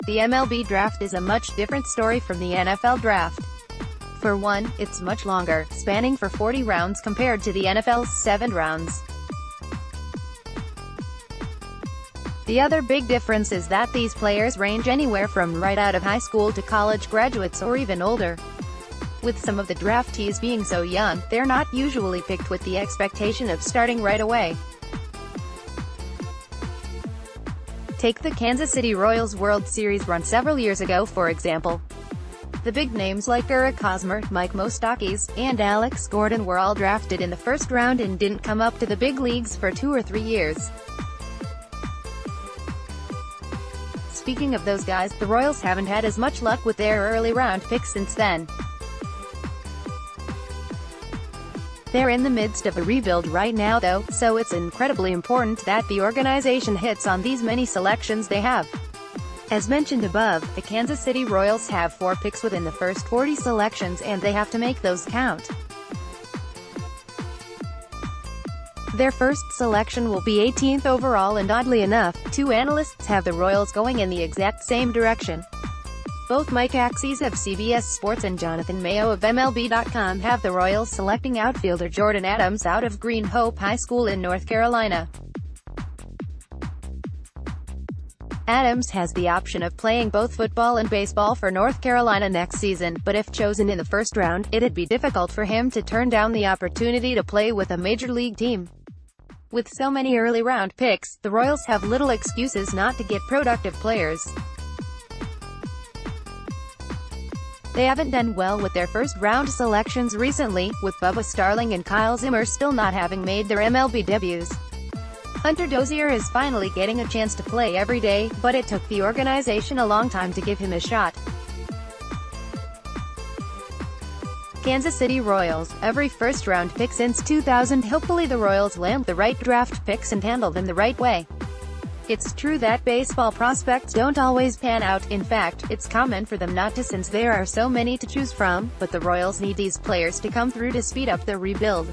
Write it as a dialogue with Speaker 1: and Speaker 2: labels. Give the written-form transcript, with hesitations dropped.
Speaker 1: The MLB Draft is a much different story from the NFL Draft. For one, it's much longer, spanning for 40 rounds compared to the NFL's 7 rounds. The other big difference is that these players range anywhere from right out of high school to college graduates or even older. With some of the draftees being so young, they're not usually picked with the expectation of starting right away. Take the Kansas City Royals World Series run several years ago for example. The big names like Eric Hosmer, Mike Moustakas, and Alex Gordon were all drafted in the first round and didn't come up to the big leagues for 2 or 3 years. Speaking of those guys, the Royals haven't had as much luck with their early round picks since then. They're in the midst of a rebuild right now though, so it's incredibly important that the organization hits on these many selections they have. As mentioned above, the Kansas City Royals have 4 picks within the first 40 selections and they have to make those count. Their first selection will be 18th overall and oddly enough, 2 analysts have the Royals going in the exact same direction. Both Mike Axes of CBS Sports and Jonathan Mayo of MLB.com have the Royals selecting outfielder Jordan Adams out of Green Hope High School in North Carolina. Adams has the option of playing both football and baseball for North Carolina next season, but if chosen in the first round, it'd be difficult for him to turn down the opportunity to play with a major league team. With so many early round picks, the Royals have little excuses not to get productive players. They haven't done well with their first-round selections recently, with Bubba Starling and Kyle Zimmer still not having made their MLB debuts. Hunter Dozier is finally getting a chance to play every day, but it took the organization a long time to give him a shot. Kansas City Royals, every first-round pick since 2000. Hopefully the Royals land the right draft picks and handle them the right way. It's true that baseball prospects don't always pan out, in fact, it's common for them not to since there are so many to choose from, but the Royals need these players to come through to speed up their rebuild.